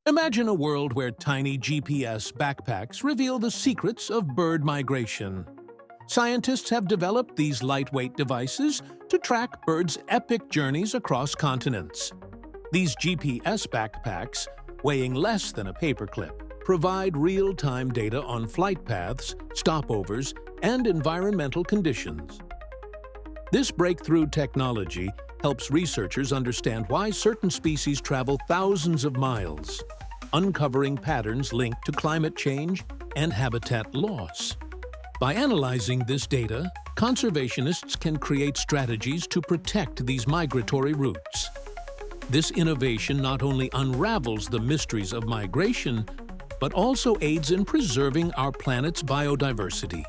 Imagine a world where tiny GPS backpacks reveal the secrets of bird migration. Scientists have developed these lightweight devices to track birds' epic journeys across continents. These GPS backpacks, weighing less than a paperclip, provide real-time data on flight paths, stopovers, and environmental conditions. This breakthrough technology helps researchers understand why certain species travel thousands of miles, uncovering patterns linked to climate change and habitat loss. By analyzing this data, conservationists can create strategies to protect these migratory routes. This innovation not only unravels the mysteries of migration, but also aids in preserving our planet's biodiversity.